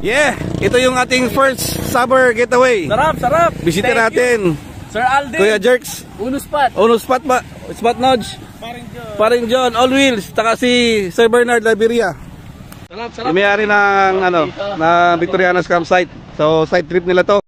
Yeah, ito yung ating first summer getaway. Sarap, sarap. Bisita natin. Sir Alden. Kuya Jerks. Uno spot. Uno spot ba? Spot Nudge. Paring John. All Wheels. Taka si Sir Bernard Liberia. Sarap, sarap. Yung may-ari ng na Victorianas campsite. So side trip nila to.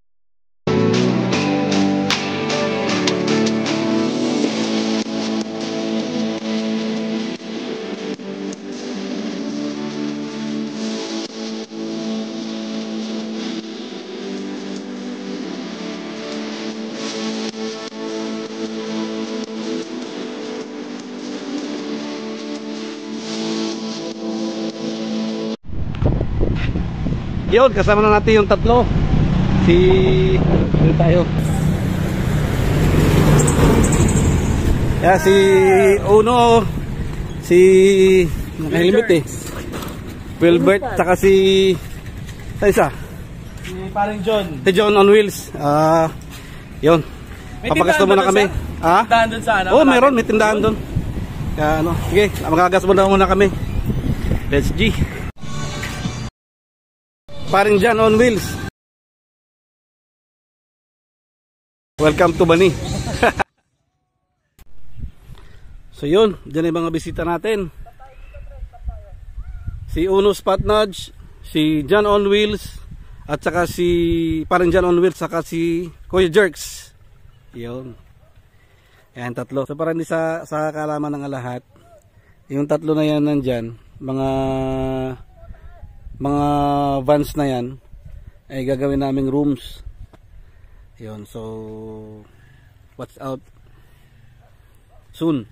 Yun, kasama na natin yung tatlo. Dito tayo. Yeah, si Uno, si naka-helmet eh. Wilbert, saka si isa. Si paring John. Si John on Wheels. Yun. Papagasto muna kami. Ha? Tindahan doon sa ano? Oh, meron, may tindahan doon. Kaya ano, sige, magagas muna kami. Let's G. Paring John on Wheels. Welcome to Bani. So yun, dyan yung mga bisita natin. Si Uno Spot Nudge, si John on Wheels, at saka si Paring John on Wheels, saka si Kuya Jerks. Yun. Ayan, tatlo. So para hindi sa kaalaman ng lahat, yung tatlo na yan nandyan, mga vans na yan ay gagawin naming rooms. Yun, so watch out soon.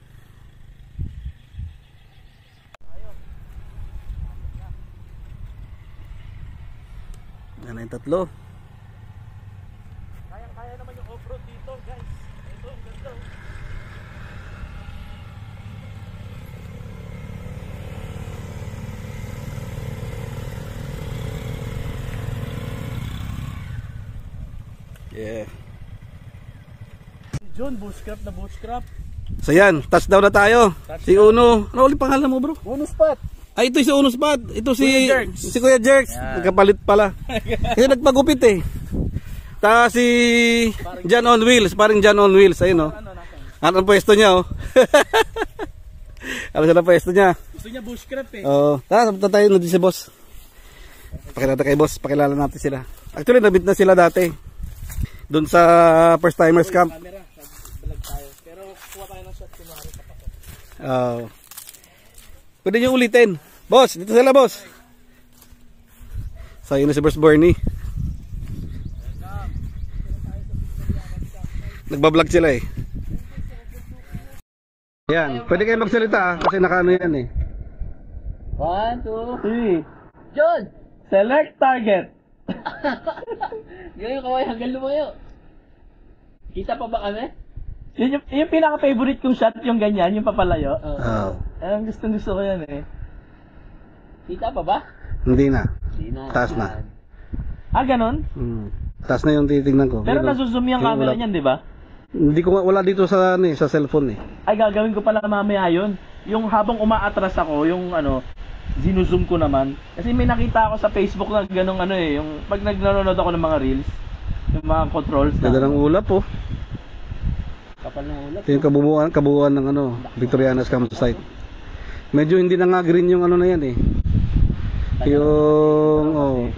Yan yung tatlo. Kaya naman yung off-road dito, guys. Ito, ganda. Yeah. John, bushcraft na bushcraft. So yan, touchdown na tayo. Si Uno, ano ulit pangalan mo bro? Uno spot. Ay, ito si Uno Spot. Ito si Kuya Jerks. Yeah. Nagkapalit pala. Kasi nagpagupit eh. Ta si John on Wheels, paring John on Wheels, ayun oh. Ano ang pwesto niya oh. Ano siya ang pwesto niya? Gusto niya bushcraft eh. Oo. Tara, punta tayo na si boss. Pakilala kay boss, pakilala natin sila. Actually, nabit na sila dati. Doon sa first timers camp. Camera, nag-vlog tayo. Pero kuha tayo ng shot kunwari sa pasok. Oo. Pwede nyo ulitin. Boss, dito sila boss. So, yun na si Boss Bernie. Nagbablog sila eh. Yan, pwede kayo magsalita kasi nakaano yan eh. 1, 2, 3. John! Select target. Ngayon kaway hanggang lumayo. Kita pa ba kami? Yung pinaka-favorite kong shot, yung ganyan, yung papalayo. Oo. Ang gusto ko yan eh. Kita pa ba? Hindi na. Hindi na. Taas na. Ah, ganun? Taas na yung titignan ko. Pero nasuzoom yung camera niyan, di ba? Hindi ko wala dito sa sa cellphone eh. Ay, gagawin ko pala mamaya yun. Yung habang umaatras ako, yung zinuzoom ko naman. Kasi may nakita ako sa Facebook na ganung yung pag nanonood ako ng mga reels, yung mga controls na. Ganda ng ulap oh. Kapal ng ulap. Ito yung kabuuan ng Victorianas campsite. Medyo hindi na nga green yung na yan eh. Yung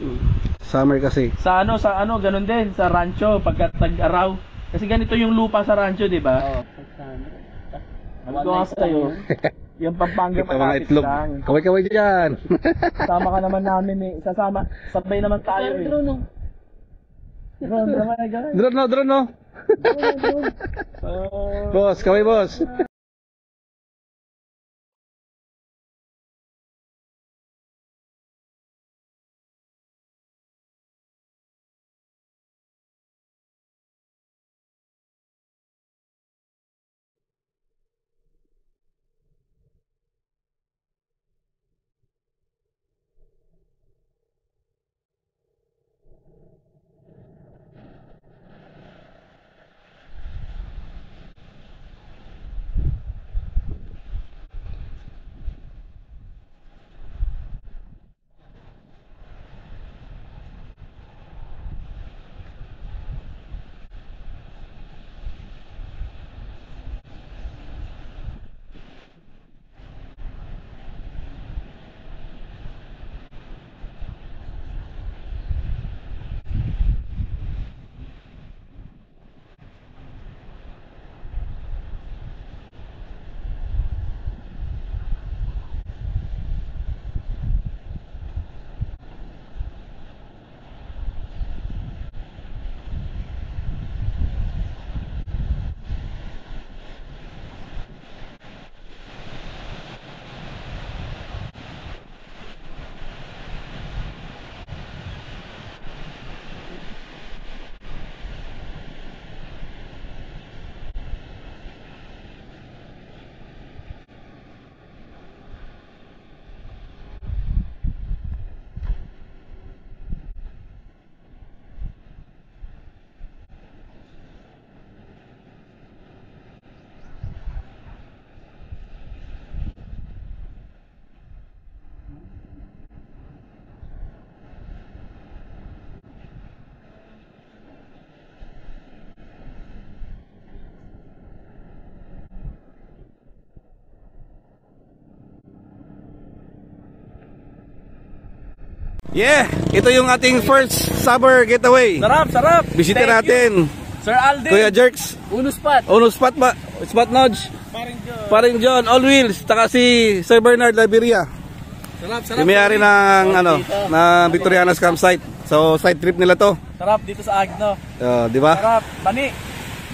summer kasi. Sa ganun din sa rancho pagka tag-araw. Kasi ganito yung lupa sa rancho, di ba? Oo. Ano ko nga sa'yo? Yung Pampanga malapit lang. Kaway-kaway dyan. Kasama ka naman namin eh. Sabay naman tayo eh. Drone no. Boss, kaway boss. Yeah, ito yung ating first summer getaway. Sarap, sarap. Bisita Thank natin. you, Sir Alden. Kuya Jerks. Uno spot. Uno spot ba? Spot Nodge. Paring John, All Wheels. Taka si Sir Bernard Labiria. Sarap, sarap. Yung may-ari ng na Victorianas campsite. So side trip nila to. Sarap dito sa Agno. Di ba? Sarap. Bani.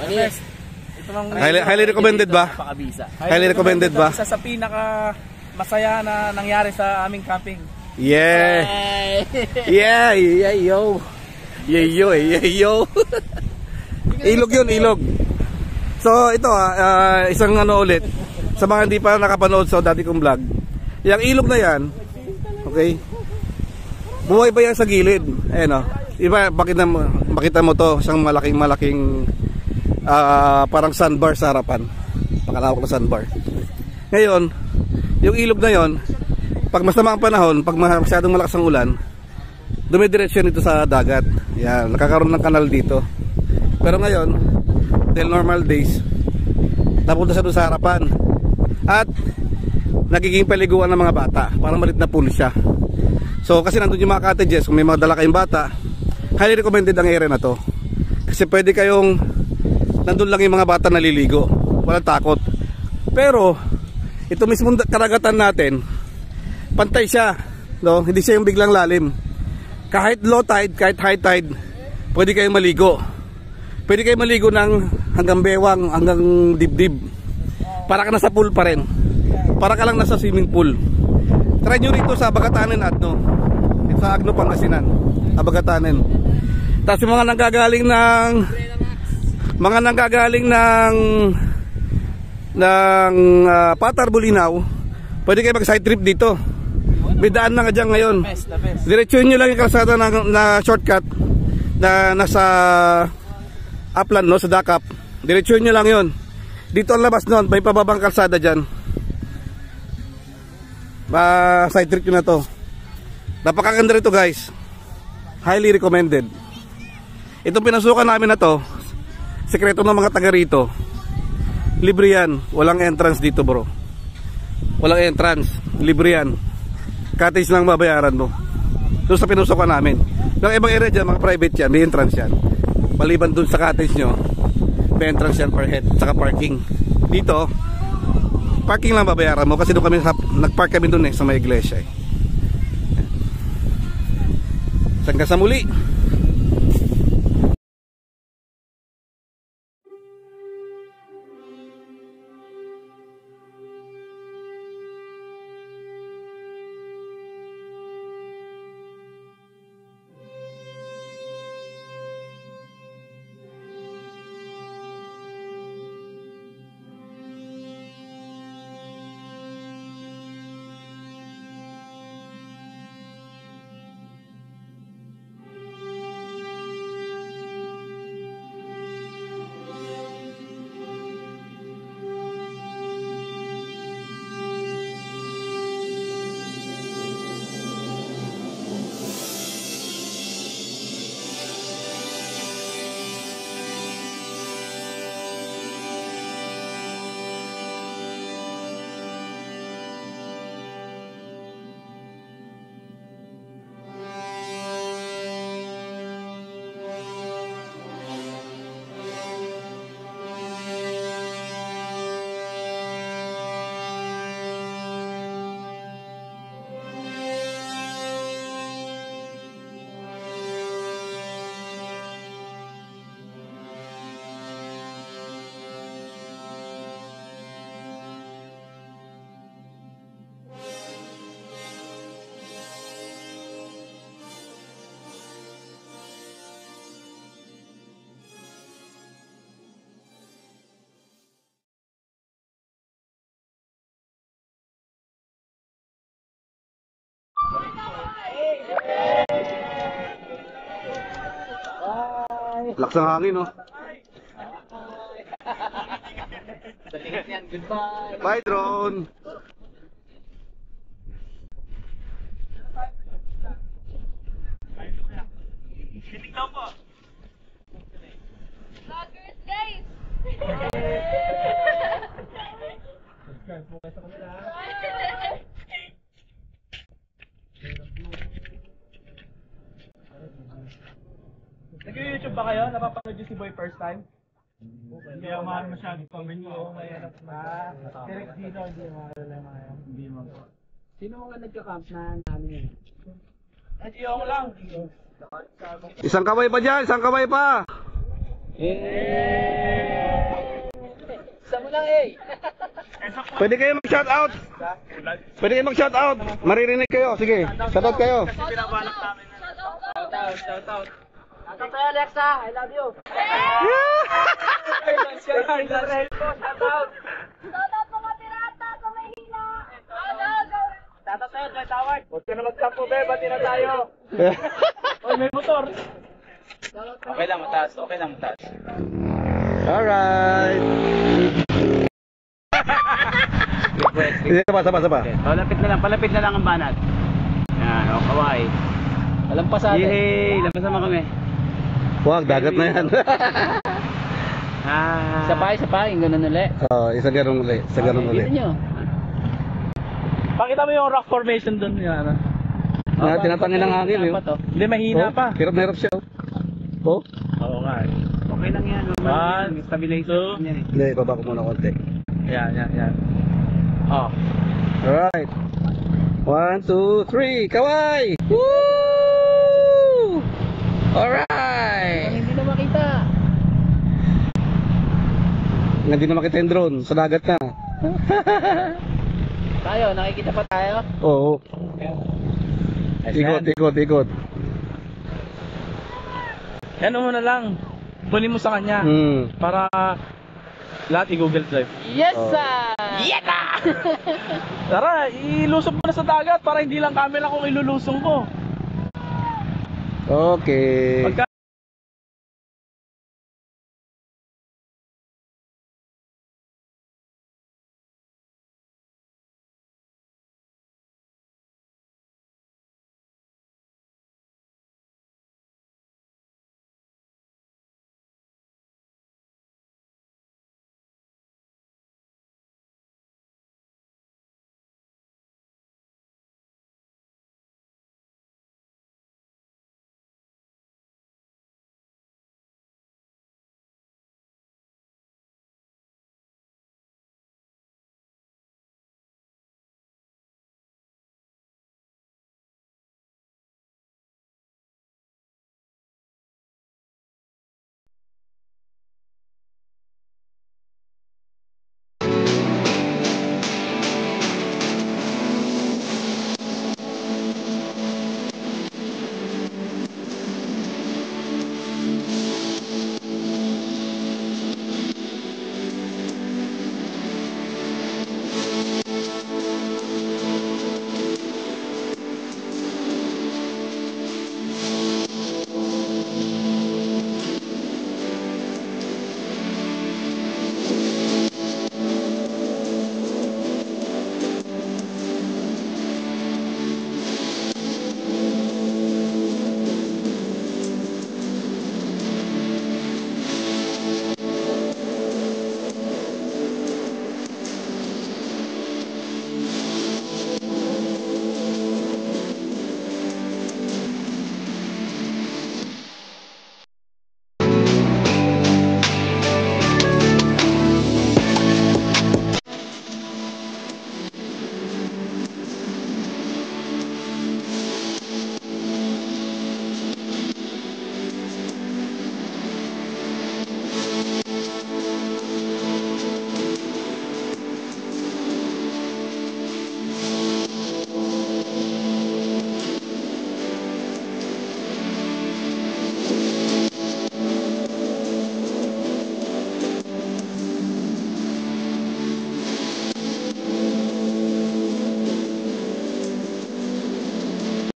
Ito lang Highly recommended ba? Napakabisa. Highly recommended ba? Isa sa pinaka masaya na nangyari sa aming camping. Yeah. Yeah, yeah, yo. Yeah, yo, yeah, yo. Ilog yun, ilog. So ito isang ulit sa mga hindi pa nakapanood sa dati kong vlog. Yung ilog na yan, okay, buhay ba yan sa gilid? Ayan iba, makita mo to, isang malaking parang sandbar sa harapan, pakalawak na sandbar. Ngayon yung ilog na yon, pag masama ang panahon, pag masyadong malakas ang ulan, dumidiretso nito sa dagat. Yan, nakakaroon ng kanal dito. Pero ngayon, dahil normal days, napunta siya doon sa harapan. At nagiging paliguan ng mga bata. Parang malit na pool siya. So kasi nandun yung mga cottages, kung may mga dala kayong bata, highly recommended ang area na to. Kasi pwede kayong nandun lang yung mga bata naliligo, walang takot. Pero ito mismo karagatan natin, pantay siya, no? Hindi siya yung biglang lalim. Kahit low tide, kahit high tide, pwede kayong maligo. Pwede kayong maligo ng hanggang bewang, hanggang dibdib. Para ka nasa pool pa rin. Para ka lang nasa swimming pool. Try nyo rito sa Abagatanen Agno. Sa Agno, Pangasinan. Abagatanen. Tapos yung mga nanggagaling ng Patar, Bulinaw, pwede kayo mag side trip dito. May daan na nga dyan ngayon. Diretsuhin nyo lang yung kalsada na shortcut na nasa upland, no, sa Dakap. Diretsuhin nyo lang yon. Dito ang labas nun, may pababang kalsada dyan. Side trip nyo na to. Napakaganda rito, guys. Highly recommended. Itong pinasukan namin na to, sekreto ng mga taga rito, libre yan. Walang entrance dito, bro. Walang entrance, libre yan. Cottage lang babayaran mo. Doon sa pinusukan namin. Yung ibang area dyan, mga private yan, may entrance yan. Maliban doon sa cottage nyo, may entrance yan per head, saka parking. Dito, parking lang babayaran mo kasi doon kami, nagpark kami doon sa may iglesia. Hanggang sa muli. Lakas ng hangin, no? Bye, drone! Vloggers, guys! Subscribe po kayo sa kanila. sexy boy first time? Hindi ako mahal masyado pamilya ko. Direct dito, hindi mahal lang mga hindi mo. Sino mga nagka-camp na namin yun? Hindi ako lang. Isang kamay pa dyan, isang kamay pa. Isa mo lang eh! Pwede kayo mag-shout out. Pwede kayo mag-shout out. Maririnig kayo. Sige, shout out kayo. Shout out! Shout out Alexa! I love you! Shout out mga pirata sa Mahina. Shout out sa'yo, Dwight Howard! Huwag ka na magtampo, be. Bati na tayo. Oy, may motor. Okay lang, mataas. Okay lang, mataas. Alright. Sapa. Palapit na lang ang banat. Yan, o, kaway. Alampas natin. Yehey! Lampas naman kami. Wag, dagat na yan. Isa pa, yung ganun ulit. Isang ganun ulit. Isang ganun ulit. Dito nyo. Pakita mo yung rock formation doon. Yan. Tinatangin ng hangin. Hindi, mahina pa. Hirap na hirap siya. Oh? Oo nga. Okay lang yan. One, Stabilization yan eh. Hindi, baba ko muna konti. Yan. Oh. Alright. 1, 2, 3, kaway! Woo! Alright! Hindi na makita. Hindi na makita yung drone, sa dagat na. Tayo, nakikita pa tayo? Oo. Ikot. Yan mo na lang. Kunin mo sa kanya. Para lahat i-Google Drive. Yes, sir! Tara, ilusog mo na sa dagat para hindi lang camera kung ilulusong ko. Okay. Pagka